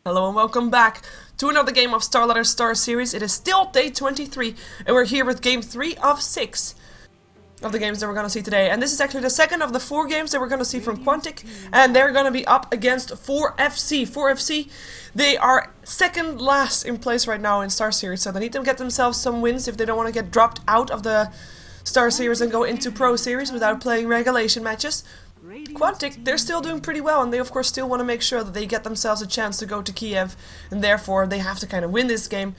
Hello and welcome back to another game of StarSeries. It is still day 23 and we're here with game 3 of 6 of the games that we're going to see today. And this is actually the second of the 4 games that we're going to see from Quantic, and they're going to be up against 4FC. 4FC, they are second last in place right now in StarSeries, so they need to get themselves some wins if they don't want to get dropped out of the StarSeries and go into Pro Series without playing regulation matches. Quantic, they're still doing pretty well, and they of course still want to make sure that they get themselves a chance to go to Kiev, and therefore they have to kind of win this game.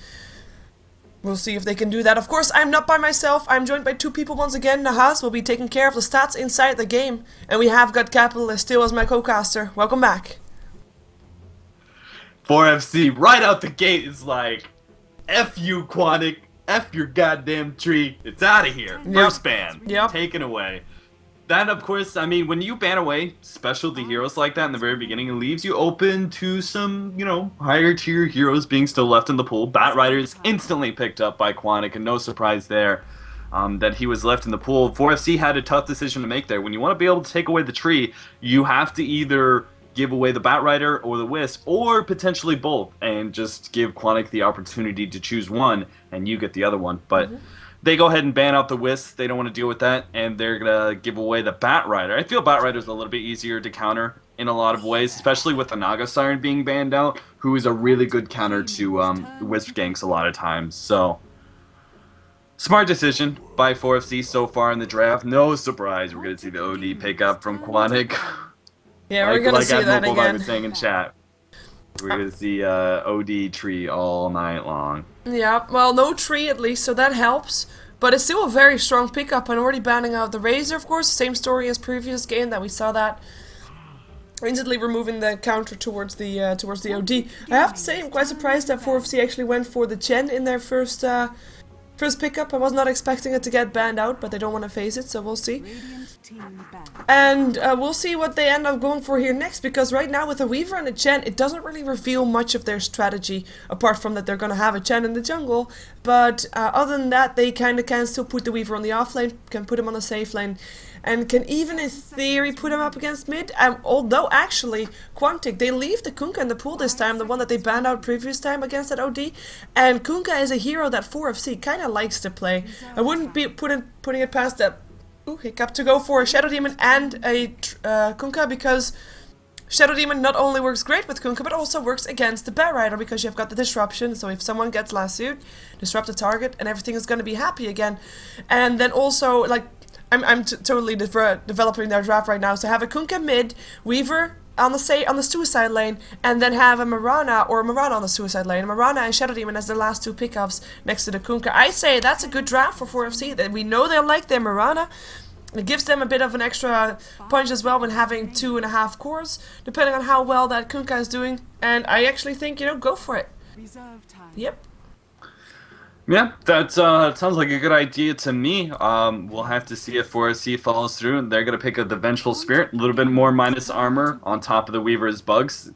We'll see if they can do that. Of course, I'm not by myself. I'm joined by 2 people once again. Nahas will be taking care of the stats inside the game, and we have got Capitalist still as my co-caster. Welcome back. 4FC right out the gate is like, F you Quantic, F your goddamn tree, it's out of here. First ban, taken away. That, of course, I mean, when you ban away specialty heroes like that in the very beginning, it leaves you open to some, higher tier heroes being still left in the pool. Batrider is instantly picked up by Quantic, and no surprise there that he was left in the pool. 4FC had a tough decision to make there. When you want to be able to take away the tree, you have to either give away the Batrider or the Wisp, or potentially both, and just give Quantic the opportunity to choose one, and you get the other one. But they go ahead and ban out the Wisp. They don't want to deal with that, and they're going to give away the Batrider. I feel Batrider's a little bit easier to counter in a lot of ways, especially with the Naga Siren being banned out, who is a really good counter to Wisp ganks a lot of times. So, smart decision by 4FC so far in the draft. No surprise, we're going to see the OD pick up from Quantic. Yeah, we're going to see that again. I was saying in chat. We're going to see OD tree all night long. Yeah, well, no tree at least, so that helps. But it's still a very strong pickup, and already banning out the Razor, of course. Same story as previous game that we saw that. Instantly removing the counter towards the OD. I have to say, I'm quite surprised that 4FC actually went for the Chen in their first pickup. I was not expecting it to get banned out, but they don't want to face it, so we'll see. And we'll see what they end up going for here next, because right now with a Weaver and a Chen, it doesn't really reveal much of their strategy, apart from that they're going to have a Chen in the jungle. But other than that, they kind of can still put the Weaver on the off lane, can put him on the safe lane, and can even in theory put him up against mid. Although actually, Quantic, they leave the Kunkka in the pool this time, the one that they banned out previous time against that OD. And Kunkka is a hero that 4FC kind of likes to play. I wouldn't be putting it past that hiccup to go for a Shadow Demon and a Kunkka, because Shadow Demon not only works great with Kunkka, but also works against the Batrider, because you've got the disruption. So if someone gets lassoed, disrupt the target, and everything is going to be happy again. And then also, like, I'm totally developing their draft right now. So have a Kunkka mid, Weaver on the suicide lane, and then have a Mirana on the suicide lane. Mirana and Shadow Demon as the last 2 pickups next to the Kunkka. I say that's a good draft for 4FC. That we know they like their Mirana. It gives them a bit of an extra punch as well when having 2.5 cores, depending on how well that Kunkka is doing. And I actually think, go for it. Yep. Yeah, that sounds like a good idea to me. We'll have to see if 4FC follows through. They're going to pick up the Vengeful Spirit, a little bit more minus armor on top of the Weaver's bugs.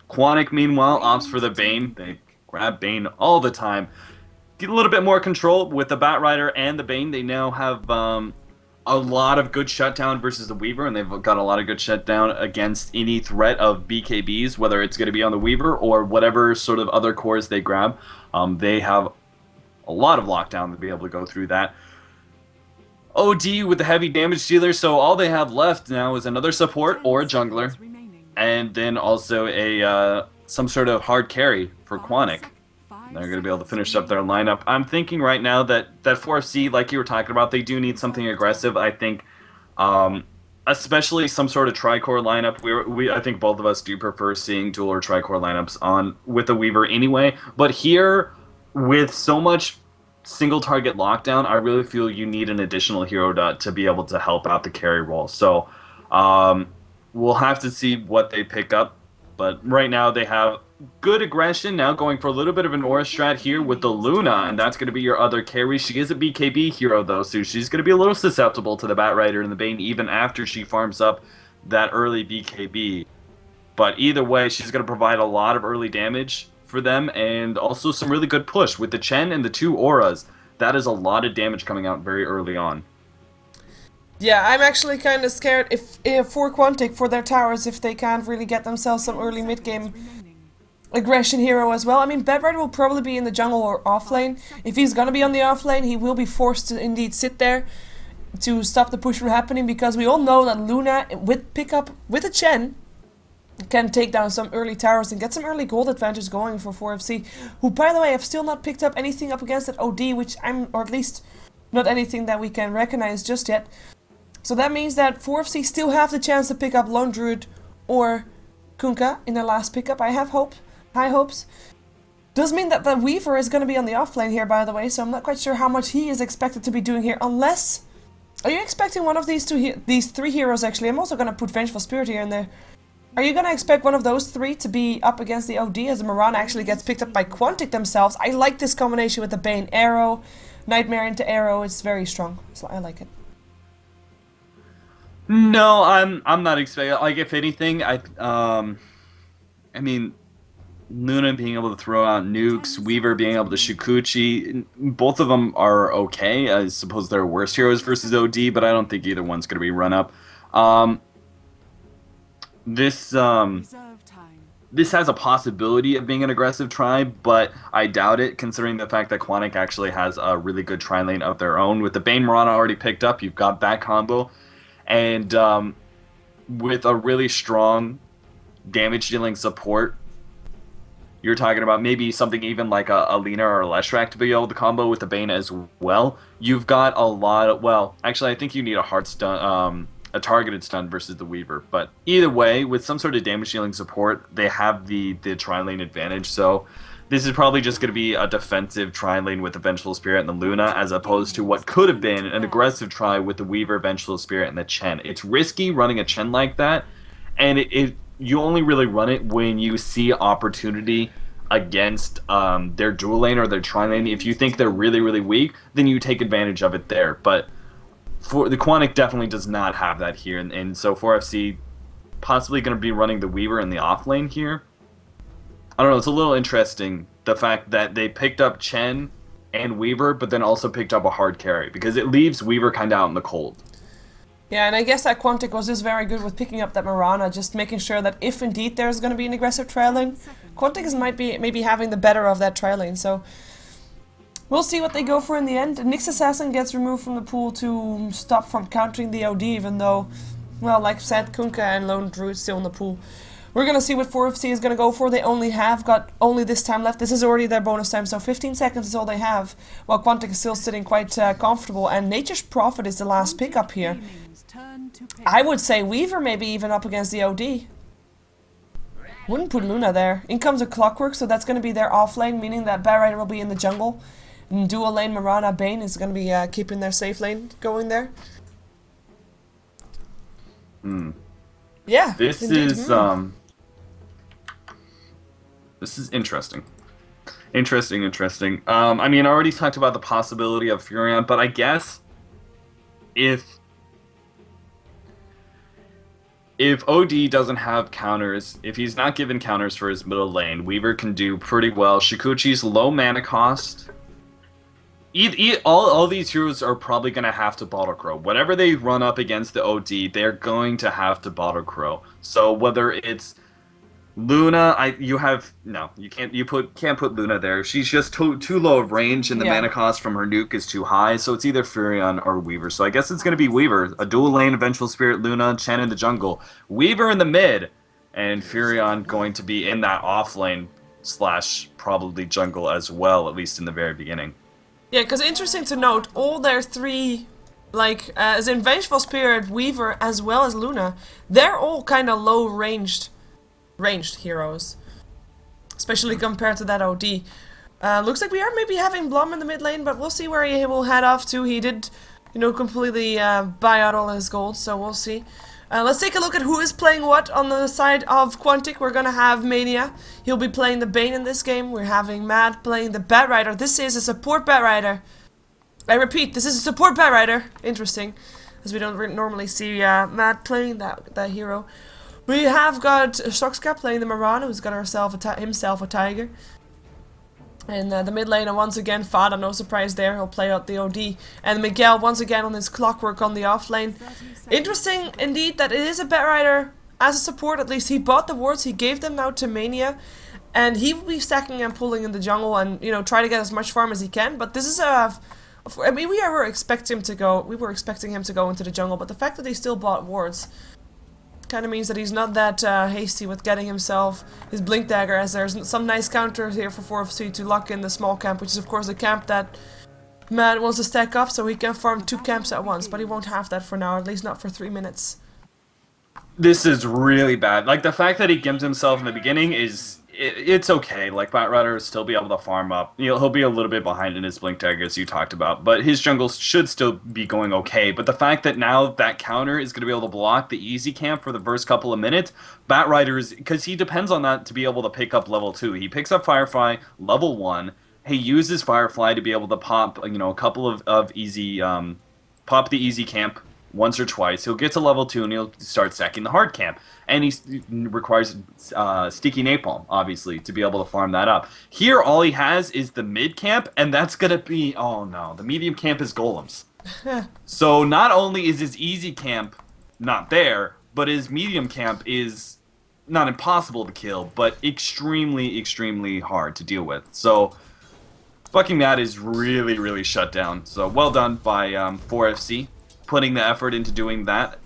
Quantic, meanwhile, opts for the Bane. They grab Bane all the time. Get a little bit more control with the Batrider and the Bane. They now have a lot of good shutdown versus the Weaver, and they've got a lot of good shutdown against any threat of BKBs, whether it's going to be on the Weaver or whatever sort of other cores they grab. They have a lot of lockdown to be able to go through that. OD with the heavy damage dealer, so all they have left now is another support or a jungler, and then also a some sort of hard carry for Quantic. They're going to be able to finish up their lineup. I'm thinking right now that 4FC, like you were talking about, they do need something aggressive. I think, especially some sort of tri-core lineup. I think both of us do prefer seeing dual or tri-core lineups on with the Weaver anyway. But here, with so much single target lockdown, I really feel you need an additional hero to be able to help out the carry role. So we'll have to see what they pick up. But right now they have good aggression, now going for a little bit of an aura strat here with the Luna, and that's going to be your other carry. She is a BKB hero though, so she's going to be a little susceptible to the Batrider and the Bane even after she farms up that early BKB. But either way, she's going to provide a lot of early damage for them, and also some really good push with the Chen and the 2 auras. That is a lot of damage coming out very early on. Yeah, I'm actually kind of scared if for Quantic, for their towers, if they can't really get themselves some early mid-game aggression hero as well. I mean, Bedrider will probably be in the jungle or off lane. If he's gonna be on the off lane, he will be forced to indeed sit there to stop the push from happening, because we all know that Luna, with pickup with a Chen, can take down some early towers and get some early gold advantage going for 4FC, who, by the way, have still not picked up anything up against that OD, or at least not anything that we can recognize just yet. So that means that 4FC still have the chance to pick up Lone Druid or Kunkka in their last pickup. I have high hopes. Does mean that the Weaver is going to be on the offlane here, by the way, so I'm not quite sure how much he is expected to be doing here, unless... Are you expecting one of these three heroes, actually? I'm also going to put Vengeful Spirit here and there. Are you going to expect one of those three to be up against the OD, as Mirana actually gets picked up by Quantic themselves? I like this combination with the Bane Arrow, Nightmare into Arrow. It's very strong, so I like it. No, I'm not expecting. Like, if anything, I mean, Luna being able to throw out nukes, Weaver being able to Shikuchi, both of them are okay. I suppose they're worse heroes versus OD, but I don't think either one's going to be run up. This has a possibility of being an aggressive try, but I doubt it, considering the fact that Quantic actually has a really good tri lane of their own. With the Bane Mirana already picked up, you've got that combo, and with a really strong damage-dealing support, you're talking about maybe something even like a Lina or a Leshrac to be able to combo with the Bane as well. You've got a lot of... Well, actually, I think you need a hard stun... a targeted stun versus the Weaver. But either way, with some sort of damage-dealing support, they have the tri-lane advantage. So this is probably just going to be a defensive tri-lane with the Vengeful Spirit and the Luna, as opposed to what could have been an aggressive try with the Weaver, Vengeful Spirit, and the Chen. It's risky running a Chen like that, and you only really run it when you see opportunity against their dual lane or their tri-lane. If you think they're really, really weak, then you take advantage of it there. But for the Quantic definitely does not have that here, and so 4FC possibly going to be running the Weaver in the off lane here. I don't know, it's a little interesting, the fact that they picked up Chen and Weaver, but then also picked up a hard carry, because it leaves Weaver kind of out in the cold. Yeah, and I guess that Quantic was just very good with picking up that Mirana, just making sure that if indeed there's going to be an aggressive tri lane, Quantic might be maybe having the better of that tri lane, so we'll see what they go for in the end. Nyx Assassin gets removed from the pool to stop from countering the OD, even though, well, like I said, Kunkka and Lone Druid still in the pool. We're going to see what 4FC is going to go for. They only have got this time left. This is already their bonus time, so 15 seconds is all they have, while Quantic is still sitting quite comfortable, and Nature's Prophet is the last pickup here. I would say Weaver maybe even up against the OD. Wouldn't put Luna there. In comes a Clockwork, so that's going to be their off lane, meaning that Bedrider will be in the jungle. And dual lane Mirana Bane is going to be keeping their safe lane going there. Yeah. This is interesting. Interesting. I mean, I already talked about the possibility of Furion, but I guess if OD doesn't have counters, if he's not given counters for his middle lane, Weaver can do pretty well. Shikuchi's low mana cost. All these heroes are probably going to have to bottle crow. Whatever they run up against the OD, they're going to have to bottle crow. So whether it's Luna, you can't put Luna there. She's just too low of range, and the mana cost from her nuke is too high. So it's either Furion or Weaver. So I guess it's going to be Weaver, a dual lane, Vengeful Spirit, Luna, Chen in the jungle, Weaver in the mid, and Furion going to be in that off lane / probably jungle as well, at least in the very beginning. Yeah, because interesting to note, all their three, as in Vengeful Spirit, Weaver, as well as Luna, they're all kind of low ranged heroes, especially compared to that OD. Looks like we are maybe having Blom in the mid lane, but we'll see where he will head off to. He did, completely buy out all his gold, so we'll see. Let's take a look at who is playing what on the side of Quantic. We're gonna have Mania. He'll be playing the Bane in this game. We're having Mad playing the Bedrider. This is a support Bedrider. I repeat, this is a support Bedrider. Interesting, as we don't normally see Mad playing that hero. We have got Shoxka playing the Mirana, who's got himself a Tiger. And the mid laner, once again, Fada, no surprise there, he'll play out the OD. And Miguel, once again, on his Clockwork on the off lane. Interesting, indeed, that it is a Bedrider as a support, at least he bought the wards, he gave them now to Mania. and he will be stacking and pulling in the jungle and, you know, try to get as much farm as he can. But this is I mean, we were expecting him to go. We were expecting him to go into the jungle, but the fact that he still bought wards kind of means that he's not that hasty with getting himself his blink dagger, as there's some nice counters here for 4FC to lock in the small camp, which is of course the camp that Matt wants to stack up so he can farm 2 camps at once, but he won't have that for now, at least not for 3 minutes. This is really bad. Like, the fact that he gims himself in the beginning is... It's okay. Like, Batrider will still be able to farm up. You know, he'll be a little bit behind in his blink dagger, as you talked about, but his jungle should still be going okay. But the fact that now that counter is going to be able to block the easy camp for the first couple of minutes, Batrider's... Because he depends on that to be able to pick up level 2. He picks up Firefly level 1. He uses Firefly to be able to pop, you know, a couple of easy... pop the easy camp once or twice. He'll get to level 2 and he'll start stacking the hard camp. And he requires Sticky Napalm, obviously, to be able to farm that up. Here, all he has is the mid camp, and that's going to be... Oh, no. The medium camp is golems. So not only is his easy camp not there, but his medium camp is not impossible to kill, but extremely, extremely hard to deal with. So fucking that is really, really shut down. So well done by 4FC, putting the effort into doing that.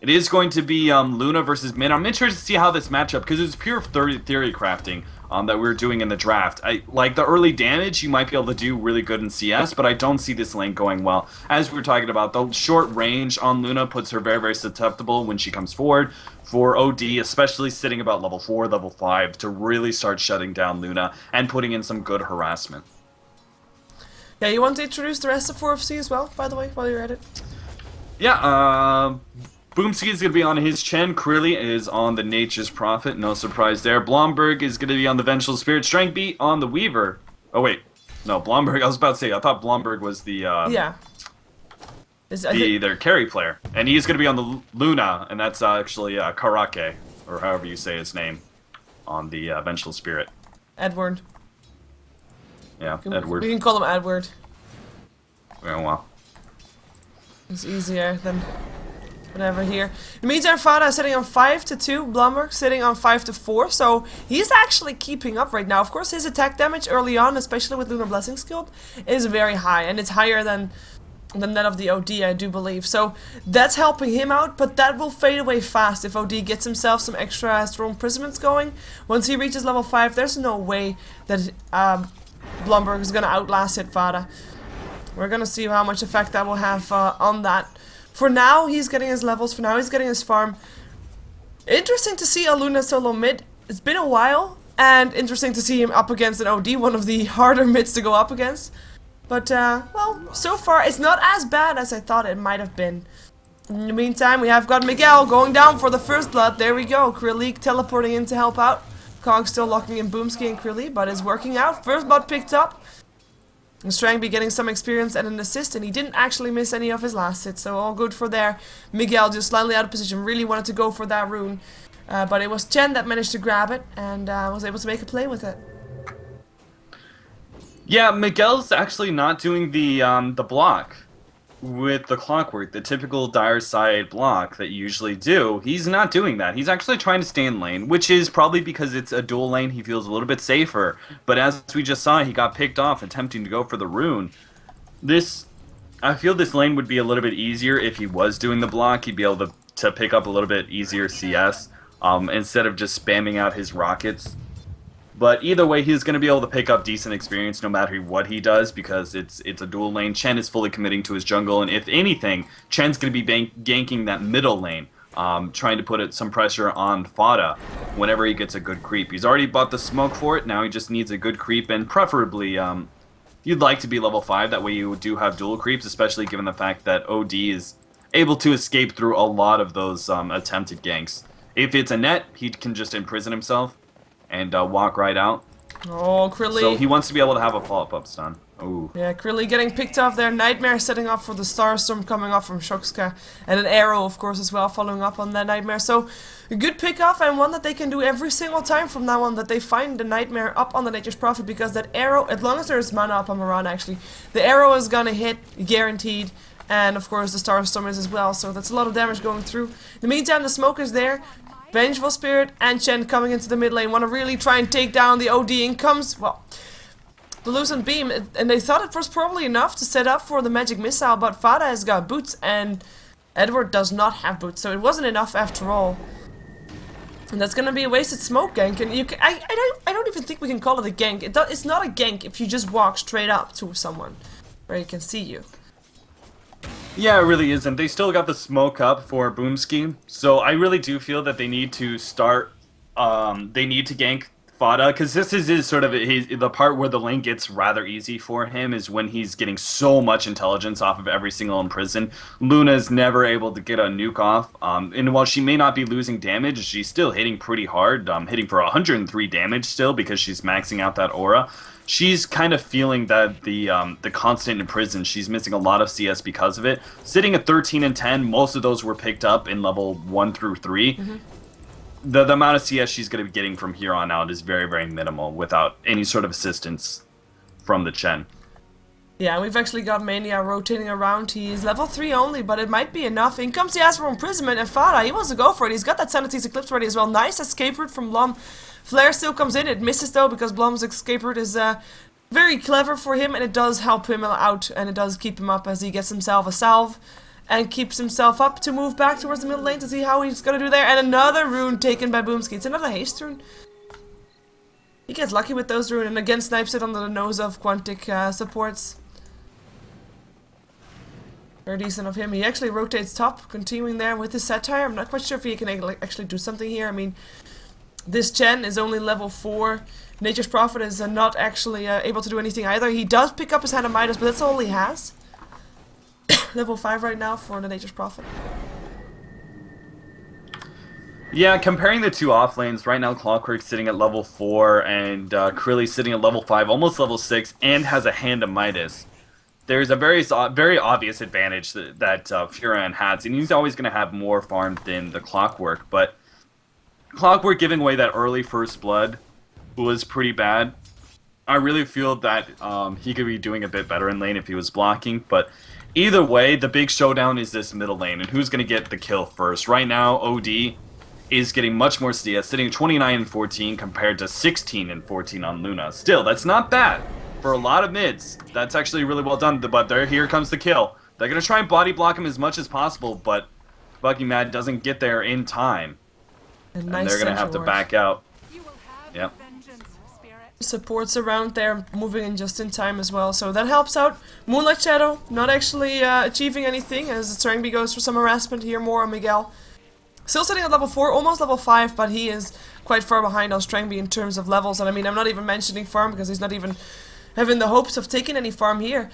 It is going to be Luna versus Min. I'm interested to see how this matchup, because it was pure theory crafting that we were doing in the draft. Like the early damage, you might be able to do really good in CS, but I don't see this lane going well. As we were talking about, the short range on Luna puts her very, very susceptible when she comes forward. For OD, especially sitting about level 4, level 5, to really start shutting down Luna and putting in some good harassment. Yeah, you want to introduce the rest of 4FC as well, by the way, while you're at it? Yeah, Boomski is going to be on his Chen. Crilly is on the Nature's Prophet. No surprise there. Blomberg is going to be on the Vengeful Spirit. Strength Beat on the Weaver. Oh, wait. No, Blomberg. I was about to say, I thought Blomberg was the... yeah. Their carry player. And he's going to be on the Luna, and that's actually Karake, or however you say his name, on the Vengeful Spirit. Edward. Yeah, Edward. We can call him Edward. Yeah, well. It's easier than... whatever here. In the meantime, Fada is sitting on 5-2, Blomberg sitting on 5-4, so he's actually keeping up right now. Of course, his attack damage early on, especially with Lunar Blessing Skilled, is very high, and it's higher than that of the OD, I do believe. So that's helping him out, but that will fade away fast if OD gets himself some extra Astral Imprisonments going. Once he reaches level 5, there's no way that Blomberg is going to outlast Fada. We're going to see how much effect that will have on that. For now, he's getting his levels. For now, he's getting his farm. Interesting to see a Luna solo mid. It's been a while. And interesting to see him up against an OD, one of the harder mids to go up against. But, well, so far, it's not as bad as I thought it might have been. In the meantime, we have got Miguel going down for the first blood. There we go. Krilly teleporting in to help out. Kog still locking in Boomski and Krilly, but it's working out. First blood picked up. And Strang be getting some experience and an assist, and he didn't actually miss any of his last hits, so all good for there. Miguel just slightly out of position, really wanted to go for that rune, but it was Chen that managed to grab it and was able to make a play with it. Yeah, Miguel's actually not doing the block with the clockwork, the typical dire side block that you usually do. He's not doing that. He's actually trying to stay in lane, which is probably because it's a dual lane. He feels a little bit safer. But as we just saw, he got picked off attempting to go for the rune. I feel this lane would be a little bit easier if he was doing the block. He'd be able to pick up a little bit easier CS instead of just spamming out his rockets. But either way, he's going to be able to pick up decent experience no matter what he does, because it's a dual lane. Chen is fully committing to his jungle, and if anything, Chen's going to be ganking that middle lane, trying to put some pressure on Fada whenever he gets a good creep. He's already bought the smoke for it, now he just needs a good creep, and preferably, you'd like to be level 5, that way you do have dual creeps, especially given the fact that OD is able to escape through a lot of those attempted ganks. If it's a net, he can just imprison himself and walk right out. Oh, Krilly. So he wants to be able to have a follow-up stun. Ooh. Yeah, Krilly getting picked off there. Nightmare setting up for the Starstorm coming off from Shokska. And an arrow, of course, as well, following up on that Nightmare. So, a good pick-off, and one that they can do every single time from now on, that they find the Nightmare up on the Nature's Prophet, because that arrow, as long as there's mana up on Moran, actually, the arrow is gonna hit, guaranteed. And, of course, the Starstorm is as well, so that's a lot of damage going through. In the meantime, the smoke is there. Vengeful Spirit and Chen coming into the mid lane. Want to really try and take down the OD. In comes, well, the Lucent Beam. And they thought it was probably enough to set up for the Magic Missile. But Fada has got boots and Edward does not have boots. So it wasn't enough after all. And that's gonna be a wasted smoke gank. And I don't even think we can call it a gank. It's not a gank if you just walk straight up to someone where he can see you. Yeah, it really isn't. They still got the smoke up for Boomski, so I really do feel that they need to start. They need to gank Fada, because this is sort of the part where the lane gets rather easy for him is when he's getting so much intelligence off of every single imprison. Luna's never able to get a nuke off, and while she may not be losing damage, she's still hitting pretty hard, hitting for 103 damage still because she's maxing out that aura. She's kind of feeling that the constant imprison, she's missing a lot of CS because of it. Sitting at 13 and 10, most of those were picked up in level 1 through 3. Mm-hmm. The amount of CS she's going to be getting from here on out is very, very minimal without any sort of assistance from the Chen. Yeah, we've actually got Mania rotating around. He's level 3 only, but it might be enough. In comes the Ask for Imprisonment, and Fada, he wants to go for it. He's got that Sanity's Eclipse ready as well. Nice escape route from Blum. Flare still comes in. It misses though, because Blum's escape route is very clever for him, and it does help him out, and it does keep him up as he gets himself a salve. And keeps himself up to move back towards the middle lane to see how he's gonna do there. And another rune taken by Boomski. It's another haste rune. He gets lucky with those rune and again snipes it under the nose of Quantic supports. Very decent of him. He actually rotates top, continuing there with his satire. I'm not quite sure if he can actually do something here. I mean, this Chen is only level 4. Nature's Prophet is not actually able to do anything either. He does pick up his Hand of Midas, but that's all he has. Level 5 right now for the Nature's Prophet. Yeah, comparing the two off lanes, right now Clockwork's sitting at level 4 and Krilly's sitting at level 5, almost level 6, and has a Hand of Midas. There's a very obvious advantage that Furan has, and he's always going to have more farm than the Clockwork, but Clockwork giving away that early first blood was pretty bad. I really feel that he could be doing a bit better in lane if he was blocking, but either way, the big showdown is this middle lane, and who's going to get the kill first. Right now, OD is getting much more CS, sitting at 29 and 14 compared to 16 and 14 on Luna. Still, that's not bad. For a lot of mids, that's actually really well done, but here comes the kill. They're going to try and body block him as much as possible, but Bucky Mad doesn't get there in time. And they're going to have to back out. Yep. Supports around there, moving in just in time as well, so that helps out. Moonlight Shadow, not actually achieving anything, as Strangby goes for some harassment here, more on Miguel. Still sitting at level 4, almost level 5, but he is quite far behind on Strangby in terms of levels, and I mean, I'm not even mentioning farm, because he's not even having the hopes of taking any farm here.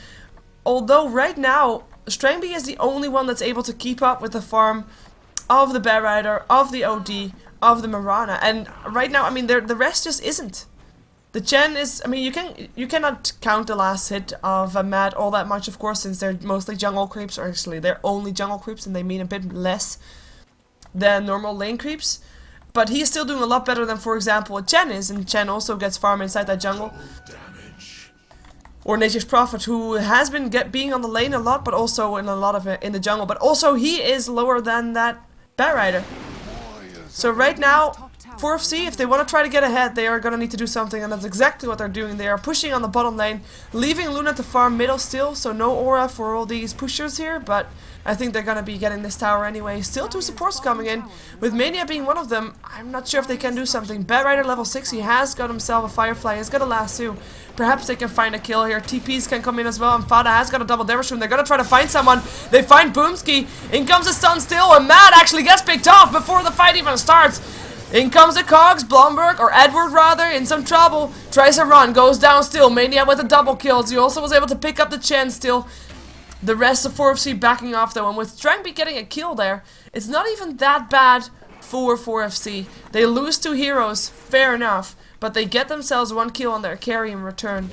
Although, right now, Strangby is the only one that's able to keep up with the farm of the Bear Rider, of the OD, of the Mirana, and right now, I mean, the rest just isn't. The Chen is, I mean, you cannot count the last hit of Mad all that much, of course, since they're mostly jungle creeps, or actually they're only jungle creeps, and they mean a bit less than normal lane creeps. But he's still doing a lot better than, for example, Chen is, and Chen also gets farm inside that jungle. Or Nature's Prophet, who has been being on the lane a lot, but also in a lot of it in the jungle. But also he is lower than that Bear Rider. So right now, 4FC, if they want to try to get ahead, they are going to need to do something, and that's exactly what they're doing. They are pushing on the bottom lane, leaving Luna to farm middle still, so no aura for all these pushers here, but I think they're going to be getting this tower anyway. Still 2 supports coming in, with Mania being one of them. I'm not sure if they can do something. Bear Rider level 6, he has got himself a Firefly, he's got a lasso. Perhaps they can find a kill here. TPs can come in as well, and Fada has got a double damage room. They're going to try to find someone. They find Boomski. In comes the stun still, and Matt actually gets picked off before the fight even starts. In comes the Cogs, Blomberg, or Edward rather, in some trouble. Tries to run, goes down still. Mania with a double kill. He also was able to pick up the Chen still. The rest of 4FC backing off though, and with Strangby getting a kill there, it's not even that bad for 4FC. They lose 2 heroes, fair enough, but they get themselves 1 kill on their carry in return.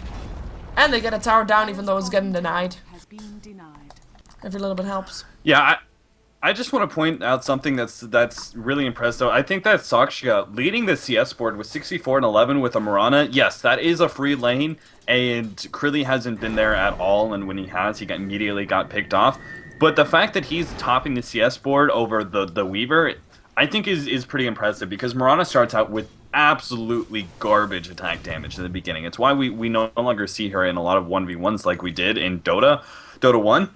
And they get a tower down even though it's getting denied. Every little bit helps. Yeah, I just want to point out something that's really impressive. I think that Sakshia leading the CS board with 64 and 11 with a Mirana. Yes, that is a free lane, and Krilly hasn't been there at all, and when he has, he immediately got picked off. But the fact that he's topping the CS board over the Weaver, I think is pretty impressive because Mirana starts out with absolutely garbage attack damage in the beginning. It's why we no longer see her in a lot of 1v1s like we did in Dota 1.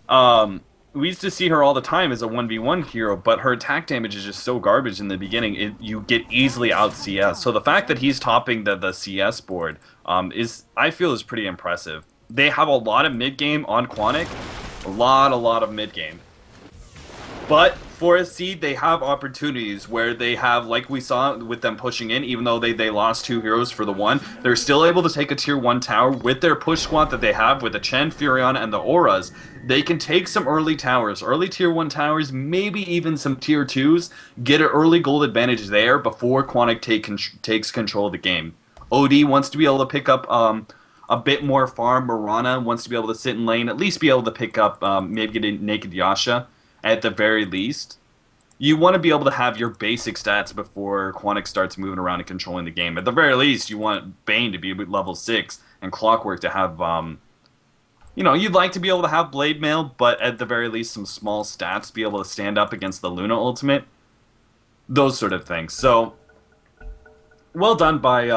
Um, we used to see her all the time as a 1v1 hero, but her attack damage is just so garbage in the beginning. You get easily out CS. So the fact that he's topping the CS board I feel is pretty impressive. They have a lot of mid game on Quantic, a lot of mid game. But for a seed, they have opportunities where they have, like we saw with them pushing in, even though they lost 2 heroes for the 1, they're still able to take a tier 1 tower with their push squad that they have with the Chen, Furion, and the Auras. They can take some early towers, early tier 1 towers, maybe even some tier 2s, get an early gold advantage there before Quantic takes control of the game. OD wants to be able to pick up a bit more farm. Mirana wants to be able to sit in lane, at least be able to pick up, maybe get a Naked Yasha. At the very least, you want to be able to have your basic stats before Quantic starts moving around and controlling the game. At the very least, you want Bane to be level 6 and Clockwork to have, you'd like to be able to have Blade Mail, but at the very least, some small stats to be able to stand up against the Luna ultimate. Those sort of things. So, well done by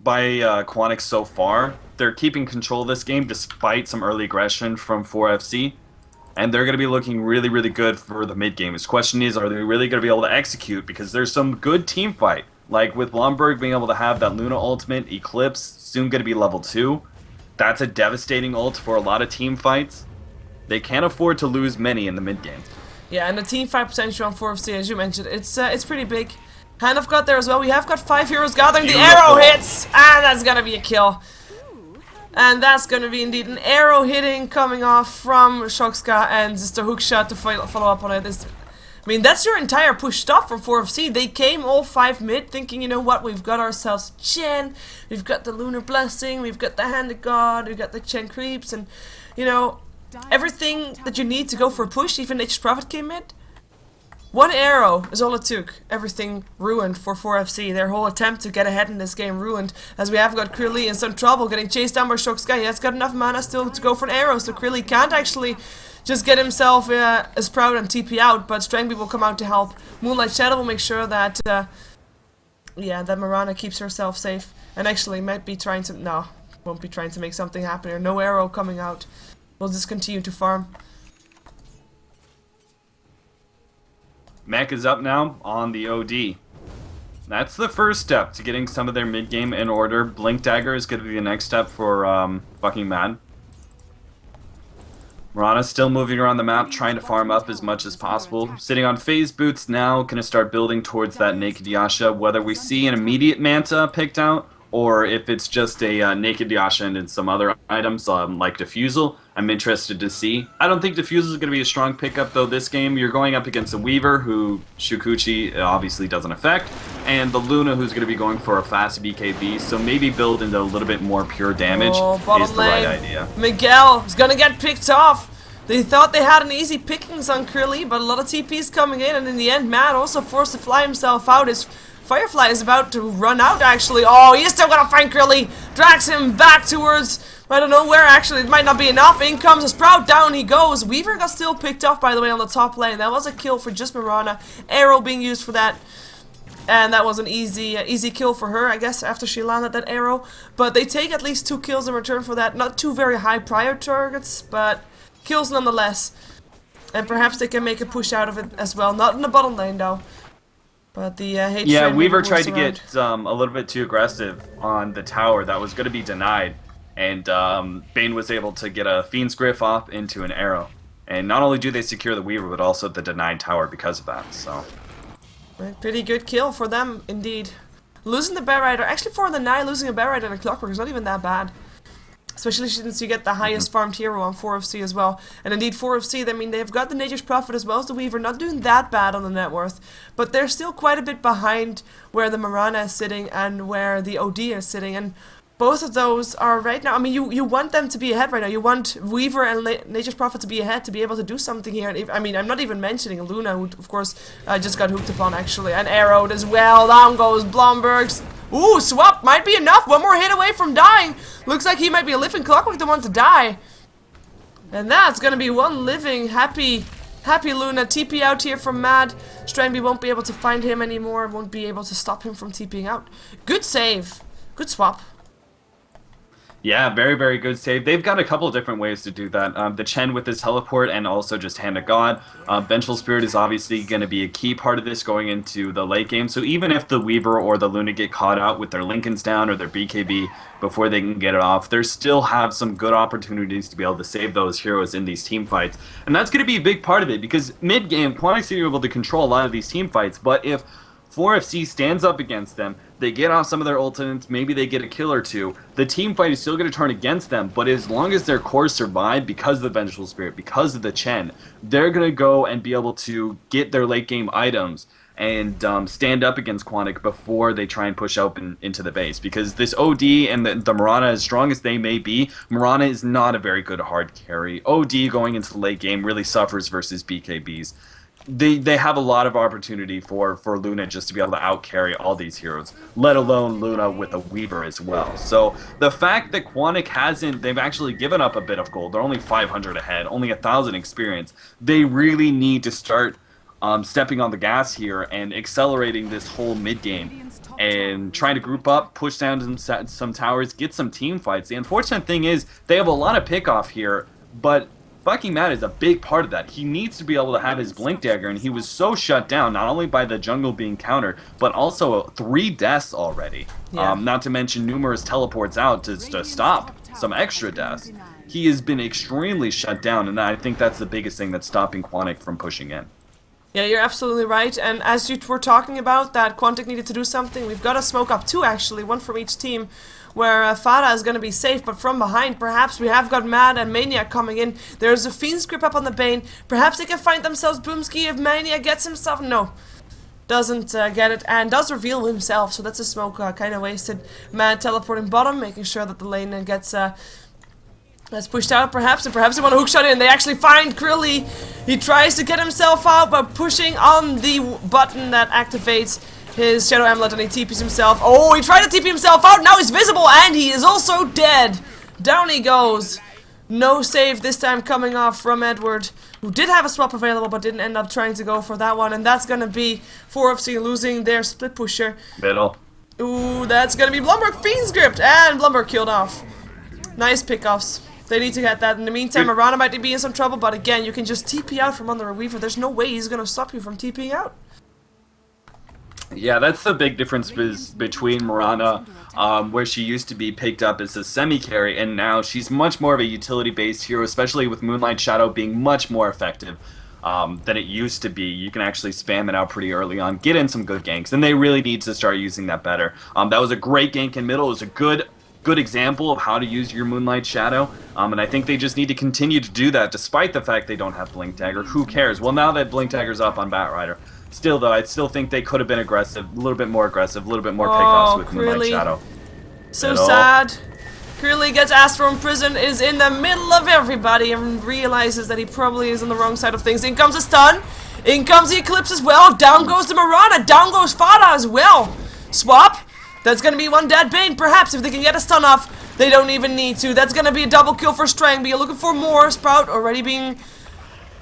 Quantic so far. They're keeping control of this game despite some early aggression from 4FC. And they're going to be looking really, really good for the mid game. His question is, are they really going to be able to execute? Because there's some good team fight. Like with Blomberg being able to have that Luna ultimate, Eclipse, soon going to be level 2. That's a devastating ult for a lot of team fights. They can't afford to lose many in the mid game. Yeah, and the team fight potential on 4FC, as you mentioned, it's pretty big. Hanov got there as well. We have got 5 heroes gathering. The arrow hits! And that's going to be a kill. And that's going to be indeed an arrow hitting coming off from Shokska and just a hook shot to follow up on it. I mean, that's your entire push stop from 4FC. They came all 5 mid thinking, you know what, we've got ourselves Chen, we've got the Lunar Blessing, we've got the Hand of God, we've got the Chen Creeps, and, you know, everything that you need to go for a push. Even Nature's Prophet came mid. 1 arrow is all it took. Everything ruined for 4FC. Their whole attempt to get ahead in this game ruined. As we have got Krilly in some trouble getting chased down by Shokska. He has got enough mana still to go for an arrow. So Krilly can't actually just get himself as proud and TP out. But Strangby will come out to help. Moonlight Shadow will make sure that, that Mirana keeps herself safe. And actually might be trying to... No, won't be trying to make something happen here. No arrow coming out. We'll just continue to farm. Mech is up now on the OD. That's the first step to getting some of their mid-game in order. Blink Dagger is going to be the next step for fucking Mad. Mirana's still moving around the map, trying to farm up as much as possible. Sitting on phase boots now, going to start building towards that Naked Yasha. Whether we see an immediate Manta picked out, or if it's just a Naked Yasha and some other items like Diffusal, I'm interested to see. I don't think Diffusal is going to be a strong pickup, though, this game. You're going up against a Weaver, who Shukuchi obviously doesn't affect, and the Luna, who's going to be going for a fast BKB, so maybe build into a little bit more pure damage is the right idea. Miguel is going to get picked off. They thought they had an easy pickings on Krilly, but a lot of TPs coming in, and in the end, Matt also forced to fly himself out. His Firefly is about to run out, actually. Oh, he's still gonna find Krilly. Drags him back towards, I don't know where, actually. It might not be enough. In comes a Sprout. Down he goes. Weaver got still picked off, by the way, on the top lane. That was a kill for just Mirana. Arrow being used for that. And that was an easy kill for her, I guess, after she landed that arrow. But they take at least 2 kills in return for that. Not 2 very high prior targets, but kills nonetheless. And perhaps they can make a push out of it as well. Not in the bottom lane, though. But the hate yeah, Weaver tried to get a little bit too aggressive on the tower that was going to be denied, and Bane was able to get a Fiend's Griff off into an arrow. And not only do they secure the Weaver, but also the denied tower because of that. So, right, pretty good kill for them, indeed. Losing the Bear Rider, actually for the Nine, losing a Bear Rider and a Clockwork is not even that bad. Especially since you get the highest farmed hero on 4FC as well. And indeed 4FC, I mean, they've got the Nature's Prophet as well as the Weaver, not doing that bad on the net worth. But they're still quite a bit behind where the Mirana is sitting and where the OD is sitting. And both of those are right now, I mean, you want them to be ahead right now. You want Weaver and Nature's Prophet to be ahead to be able to do something here. And I mean, I'm not even mentioning Luna, who of course just got hooked upon actually. And arrowed as well. Down goes Blomberg's. Ooh, swap might be enough. 1 more hit away from dying. Looks like he might be a living Clockwork the one to die. And that's gonna be 1 living, happy Happy Luna. TP out here from Mad. Strangby won't be able to find him anymore. Won't be able to stop him from TPing out. Good save. Good swap. Yeah, very, very good save. They've got a couple of different ways to do that. The Chen with his teleport and also just Hand of God. Vengeful Spirit is obviously going to be a key part of this going into the late game. So even if the Weaver or the Luna get caught out with their Lincolns down or their BKB before they can get it off, they still have some good opportunities to be able to save those heroes in these team fights. And that's going to be a big part of it because mid-game, Quantic's going to be able to control a lot of these team fights. But if 4FC stands up against them, they get off some of their ultimates, maybe they get a kill or two, the team fight is still going to turn against them, but as long as their cores survive because of the Vengeful Spirit, because of the Chen, they're going to go and be able to get their late game items and stand up against Quantic before they try and push out into the base. Because this OD and the Mirana, as strong as they may be, Mirana is not a very good hard carry. OD going into the late game really suffers versus BKBs. They have a lot of opportunity for Luna just to be able to outcarry all these heroes, let alone Luna with a Weaver as well. So the fact that Quantic they've actually given up a bit of gold. They're only 500 ahead, only 1,000 experience. They really need to start stepping on the gas here and accelerating this whole mid game and trying to group up, push down some towers, get some team fights. The unfortunate thing is they have a lot of pickoff here, but fucking Matt is a big part of that. He needs to be able to have his Blink Dagger, and he was so shut down, not only by the jungle being countered, but also 3 deaths already. Yeah. Not to mention numerous teleports out to stop some extra deaths. He has been extremely shut down, and I think that's the biggest thing that's stopping Quantic from pushing in. Yeah, you're absolutely right. And as you were talking about that Quantic needed to do something, we've got a smoke up 2 actually, 1 from each team, where Fada is going to be safe, but from behind, perhaps we have got Mad and Maniac coming in. There's a Fiend's Grip up on the Bane. Perhaps they can find themselves Boomski if Maniac gets himself. No, doesn't get it, and does reveal himself, so that's a smoke kind of wasted. Mad teleporting bottom, making sure that the lane gets pushed out, perhaps, and perhaps they want to hookshot in. They actually find Krilly. He tries to get himself out by pushing on the button that activates his Shadow Amulet, and he TPs himself. Oh, he tried to TP himself out. Now he's visible, and he is also dead. Down he goes. No save this time coming off from Edward, who did have a swap available, but didn't end up trying to go for that one. And that's going to be 4FC losing their split pusher. Middle. Ooh, that's going to be Blumberg Fiend's Gripped, and Blumberg killed off. Nice pickoffs. They need to get that. In the meantime, Mirana might be in some trouble, but again, you can just TP out from under a Weaver. There's no way he's going to stop you from TPing out. Yeah, that's the big difference between Mirana, where she used to be picked up as a semi-carry, and now she's much more of a utility-based hero, especially with Moonlight Shadow being much more effective than it used to be. You can actually spam it out pretty early on, get in some good ganks, and they really need to start using that better. That was a great gank in middle. It was a good example of how to use your Moonlight Shadow, and I think they just need to continue to do that, despite the fact they don't have Blink Dagger. Who cares? Well, now that Blink Dagger's up on Batrider. Still, though, I still think they could have been aggressive, a little bit more aggressive, a little bit more pickoffs with Moonlight Shadow. So sad. Krilly gets asked from prison, is in the middle of everybody, and realizes that he probably is on the wrong side of things. In comes a stun. In comes the Eclipse as well. Down goes the Mirana. Down goes Fada as well. Swap. That's going to be 1 dead Bane. Perhaps if they can get a stun off, they don't even need to. That's going to be a double kill for Strang, but you're looking for more. Sprout already being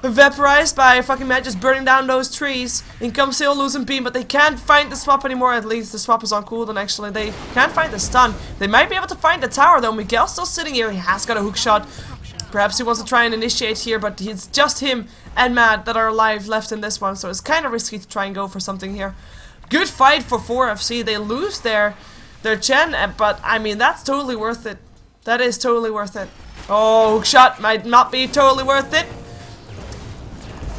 vaporized by fucking Matt, just burning down those trees. In comes Sail losing beam, but they can't find the swap anymore. At least the swap is on cooldown, actually. They can't find the stun. They might be able to find the tower, though. Miguel's still sitting here. He has got a hook shot. Perhaps he wants to try and initiate here, but it's just him and Matt that are alive left in this one, so it's kind of risky to try and go for something here. Good fight for 4FC. They lose their Chen, but I mean, that's totally worth it. That is totally worth it. Oh, hook shot might not be totally worth it.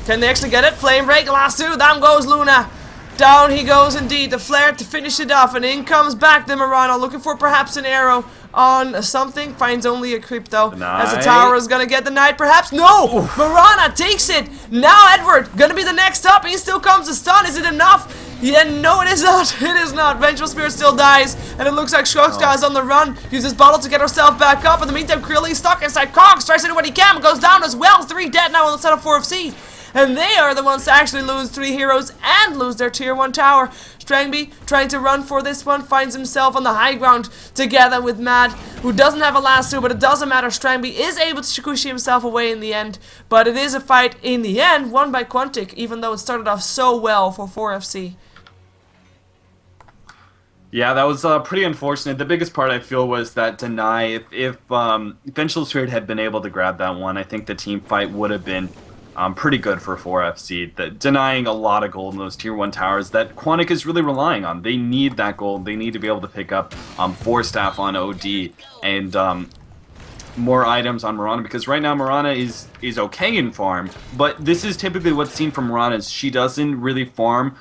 Can they actually get it? Flame Break, lasso, down goes Luna. Down he goes indeed, the flare to finish it off, and in comes back the Mirana, looking for perhaps an arrow on something. Finds only a creep though, as the tower is gonna get the knight perhaps. No! Oof. Mirana takes it! Now Edward, gonna be the next up, he still comes to stun, is it enough? Yeah, no it is not, it is not. Vengeful Spirit still dies, and it looks like Shokska is on the run. Uses bottle to get herself back up, in the meantime Krilly stuck inside Cogs, tries to do what he can, but goes down as well. 3 dead now on the side of 4FC. and they are the ones to actually lose 3 heroes and lose their tier 1 tower. Strangby trying to run for this one, finds himself on the high ground together with Mad, who doesn't have a lasso, but it doesn't matter. Strangby is able to squishy himself away in the end, but it is a fight in the end won by Quantic, even though it started off so well for 4FC. Yeah, that was pretty unfortunate. The biggest part I feel was that deny. If Vengeful Spirit had been able to grab that one, I think the team fight would have been pretty good for 4FC. Denying a lot of gold in those tier 1 towers that Quantic is really relying on. They need that gold. They need to be able to pick up 4 staff on OD and more items on Mirana, because right now Mirana is okay in farm, but this is typically what's seen from Mirana is she doesn't really farm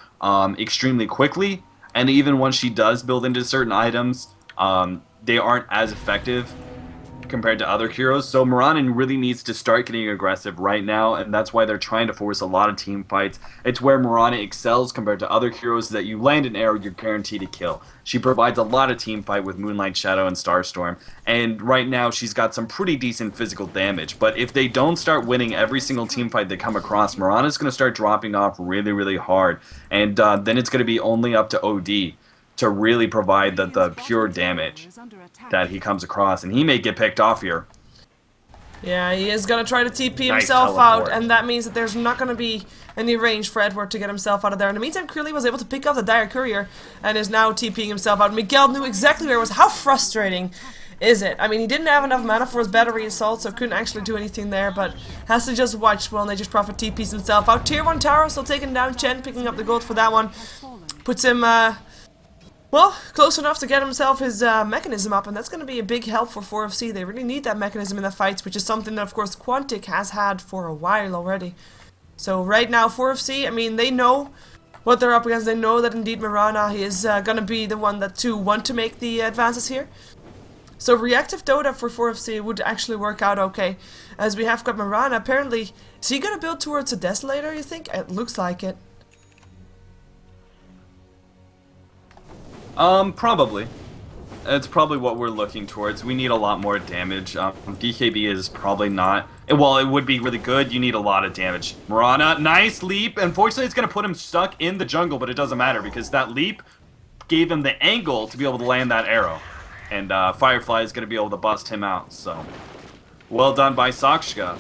extremely quickly. And even when she does build into certain items, they aren't as effective compared to other heroes. So Mirana really needs to start getting aggressive right now, and that's why they're trying to force a lot of team fights. It's where Mirana excels compared to other heroes that you land an arrow, you're guaranteed to kill. She provides a lot of team fight with Moonlight Shadow and Starstorm, and right now she's got some pretty decent physical damage. But if they don't start winning every single team fight they come across, Mirana's going to start dropping off really, really hard, and then it's going to be only up to OD to really provide the pure damage that he comes across, and he may get picked off here. Yeah, he is going to try to TP Nice himself teleport. out, and that means that there's not going to be any range for Edward to get himself out of there. In the meantime, Curly was able to pick up the Dire Courier and is now TPing himself out. Miguel knew exactly where it was. How frustrating is it? I mean, he didn't have enough mana for his battery assault, so couldn't actually do anything there, but has to just watch while Nature's Prophet TPs himself out. Tier 1 tower still taking down Chen, picking up the gold for that one. Puts him, well, close enough to get himself his mechanism up, and that's going to be a big help for 4FC. They really need that mechanism in the fights, which is something that, of course, Quantic has had for a while already. So right now, 4FC, I mean, they know what they're up against. They know that indeed Mirana is going to be the one to want to make the advances here. So reactive Dota for 4FC would actually work out okay, as we have got Mirana. Apparently, is he going to build towards a Desolator, you think? It looks like it. Probably. It's probably what we're looking towards. We need a lot more damage. BKB is probably not... Well, it would be really good. You need a lot of damage. Mirana, nice leap. Unfortunately, it's going to put him stuck in the jungle, but it doesn't matter because that leap gave him the angle to be able to land that arrow. And Firefly is going to be able to bust him out, so... Well done by Sakshka.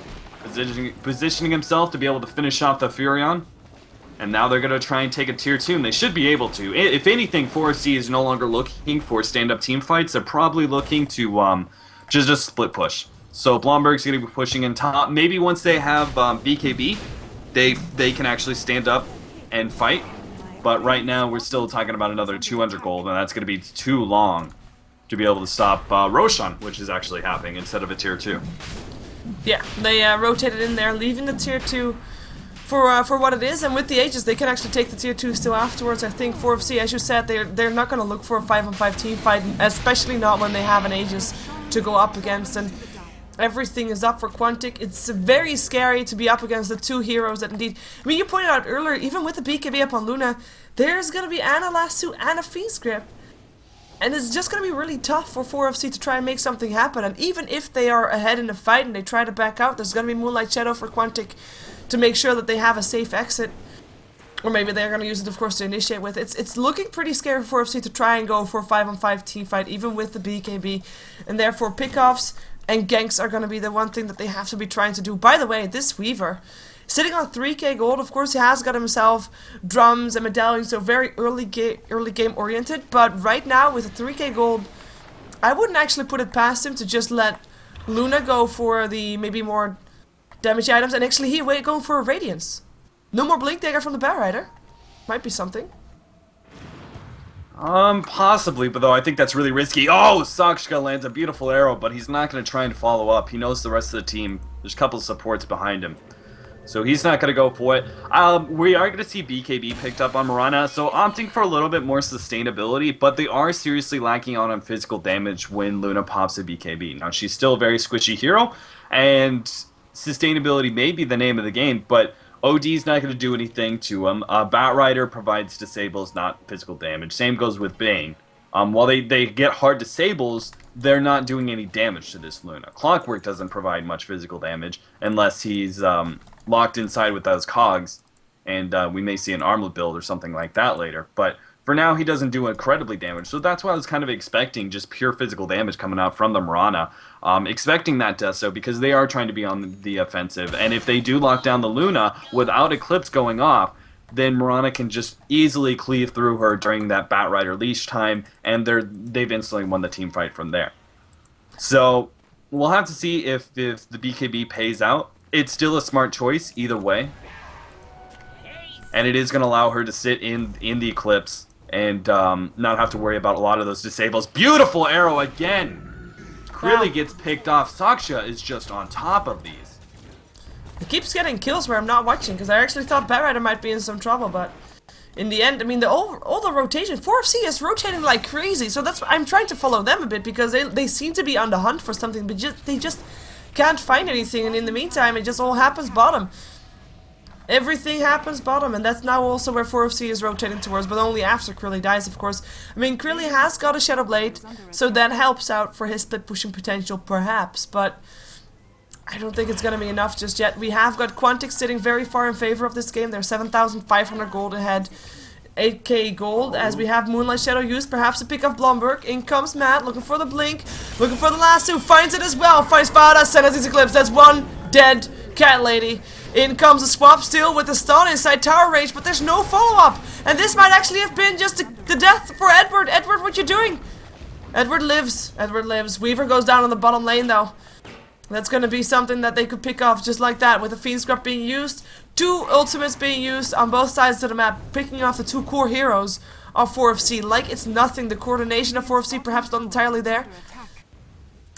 Positioning himself to be able to finish off the Furion. And now they're going to try and take a tier 2, and they should be able to. If anything, 4C is no longer looking for stand-up team fights. They're probably looking to just split push. So Blomberg's going to be pushing in top. Maybe once they have BKB, they can actually stand up and fight. But right now, we're still talking about another 200 gold, and that's going to be too long to be able to stop Roshan, which is actually happening, instead of a tier 2. Yeah, they rotated in there, leaving the tier 2 for what it is, and with the Aegis, they can actually take the tier 2 still afterwards. I think 4FC, as you said, they're not going to look for a 5-on-5 team fight, especially not when they have an Aegis to go up against, and everything is up for Quantic. It's very scary to be up against the 2 heroes that indeed... I mean, you pointed out earlier, even with the BKB up on Luna, there's going to be Ana Lasso and a Fiend's Grip. And it's just going to be really tough for 4FC to try and make something happen. And even if they are ahead in the fight and they try to back out, there's going to be Moonlight Shadow for Quantic to make sure that they have a safe exit. Or maybe they're going to use it, of course, to initiate with. It's looking pretty scary for 4FC to try and go for a 5-on-5 team fight, even with the BKB. And therefore, pickoffs and ganks are going to be the one thing that they have to be trying to do. By the way, this Weaver, sitting on 3k gold, of course, he has got himself drums and medallions, so very early game oriented. But right now, with the 3k gold, I wouldn't actually put it past him to just let Luna go for the maybe more damage items, and actually he going for a Radiance. No more Blink Dagger from the Bear Rider. Might be something. Possibly, but though I think that's really risky. Oh, Sakshka lands a beautiful arrow, but he's not going to try and follow up. He knows the rest of the team. There's a couple of supports behind him. So he's not going to go for it. We are going to see BKB picked up on Mirana, so opting for a little bit more sustainability, but they are seriously lacking out on physical damage when Luna pops a BKB. Now, she's still a very squishy hero, and sustainability may be the name of the game, but OD's not going to do anything to him. Batrider provides disables, not physical damage. Same goes with Bane. While they get hard disables, they're not doing any damage to this Luna. Clockwork doesn't provide much physical damage unless he's locked inside with those cogs, and we may see an armlet build or something like that later. But for now, he doesn't do incredibly damage, so that's why I was kind of expecting just pure physical damage coming out from the Mirana. Expecting that Deso because they are trying to be on the offensive, and if they do lock down the Luna without Eclipse going off, then Mirana can just easily cleave through her during that Batrider leash time, and they've instantly won the team fight from there. So we'll have to see if the BKB pays out. It's still a smart choice either way, and it is going to allow her to sit in the Eclipse and not have to worry about a lot of those disables. Beautiful arrow again! Really gets picked off. Saksha is just on top of these. It keeps getting kills where I'm not watching, because I actually thought Batrider might be in some trouble, but in the end, I mean, all the rotation, 4FC is rotating like crazy, so that's I'm trying to follow them a bit, because they seem to be on the hunt for something, but they just can't find anything, and in the meantime, it just all happens bottom. Everything happens bottom, and that's now also where 4FC is rotating towards, but only after Krilly dies, of course. I mean, Krilly has got a Shadow Blade, so that helps out for his split pushing potential, perhaps, but I don't think it's gonna be enough just yet. We have got Quantic sitting very far in favor of this game. They're 7,500 gold ahead, 8k gold, as we have Moonlight Shadow used, perhaps to pick up Blomberg. In comes Matt, looking for the blink, looking for the lasso, finds it as well, finds Vada, sends his Eclipse, that's one dead cat lady. In comes the swap still with the stun inside tower range, but there's no follow-up. And this might actually have been just the death for Edward. Edward, what you doing? Edward lives. Edward lives. Weaver goes down on the bottom lane, though. That's going to be something that they could pick off just like that, with the Fiend Scrub being used, 2 ultimates being used on both sides of the map, picking off the 2 core heroes of 4FC like it's nothing. The coordination of 4FC perhaps not entirely there.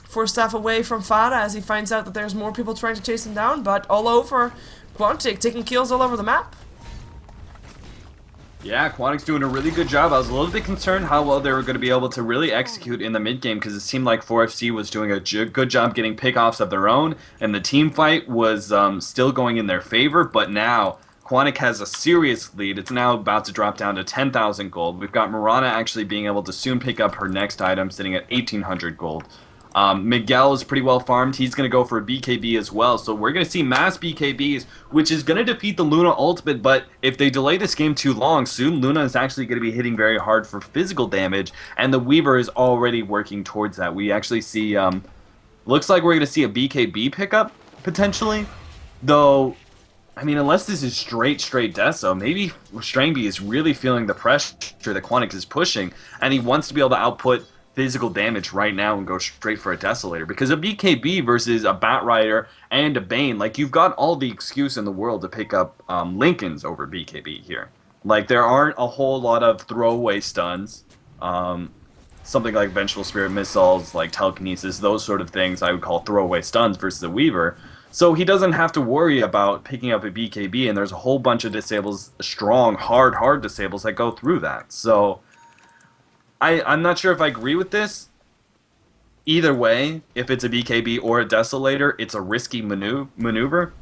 4 staff away from Fada as he finds out that there's more people trying to chase him down, but all over Quantic, taking kills all over the map. Yeah, Quantic's doing a really good job. I was a little bit concerned how well they were going to be able to really execute in the mid game, because it seemed like 4FC was doing a good job getting pickoffs of their own, and the team fight was still going in their favor, but now Quantic has a serious lead. It's now about to drop down to 10,000 gold. We've got Mirana actually being able to soon pick up her next item, sitting at 1,800 gold. Miguel is pretty well farmed. He's going to go for a BKB as well. So we're going to see mass BKBs, which is going to defeat the Luna ultimate. But if they delay this game too long, soon Luna is actually going to be hitting very hard for physical damage. And the Weaver is already working towards that. We actually see, looks like we're going to see a BKB pickup, potentially. Though, I mean, unless this is straight Deso, maybe Strangby is really feeling the pressure that Quantic is pushing. And he wants to be able to output physical damage right now and go straight for a Desolator, because a BKB versus a Batrider and a Bane, like, you've got all the excuse in the world to pick up Lincolns over BKB here. Like, there aren't a whole lot of throwaway stuns, something like Vengeful Spirit Missiles, like Telekinesis, those sort of things I would call throwaway stuns versus a Weaver. So he doesn't have to worry about picking up a BKB, and there's a whole bunch of disables, strong, hard disables that go through that. So I'm not sure if I agree with this. Either way, if it's a BKB or a Desolator, it's a risky maneuver.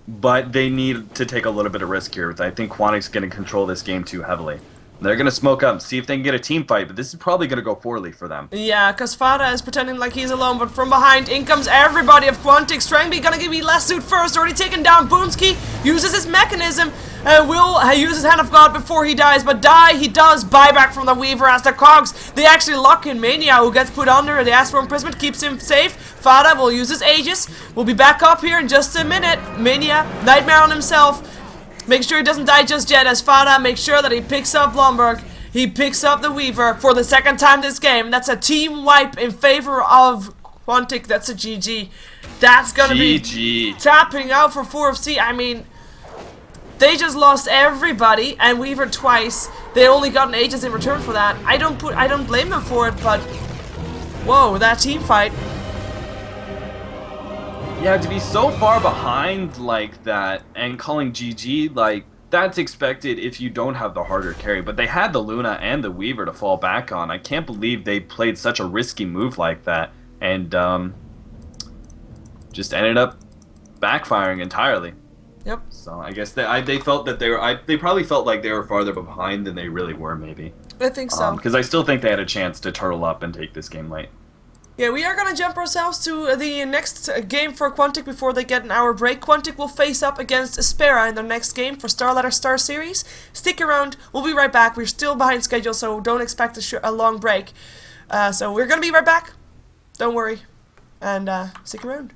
But they need to take a little bit of risk here. I think Quantic's going to control this game too heavily. They're going to smoke up, see if they can get a team fight, but this is probably going to go poorly for them. Yeah, because Fada is pretending like he's alone, but from behind, in comes everybody of Quantic. Strangby gonna give me last suit first, already taken down. Boonsky uses his mechanism, and will use his Hand of God before he dies, but he does. Buyback from the Weaver as the Cogs. They actually lock in Mania, who gets put under. The Astral Imprisonment keeps him safe. Fada will use his Aegis. We'll be back up here in just a minute. Mania, Nightmare on himself. Make sure he doesn't die just yet, as Fada makes sure that he picks up Blomberg. He picks up the Weaver for the second time this game. That's a team wipe in favor of Quantic. That's a GG. That's gonna be tapping out for 4FC. I mean, they just lost everybody, and Weaver twice. They only got an Aegis in return for that. I don't blame them for it, but whoa, that team fight. Yeah, to be so far behind like that and calling GG, like, that's expected if you don't have the harder carry. But they had the Luna and the Weaver to fall back on. I can't believe they played such a risky move like that and just ended up backfiring entirely. Yep. So I guess they felt that they probably felt like they were farther behind than they really were, maybe. I think so. Because I still think they had a chance to turtle up and take this game late. Yeah, we are gonna jump ourselves to the next game for Quantic before they get an hour break. Quantic will face up against Aspera in their next game for StarSeries. Stick around, we'll be right back. We're still behind schedule, so don't expect a long break. So we're gonna be right back. Don't worry, and stick around.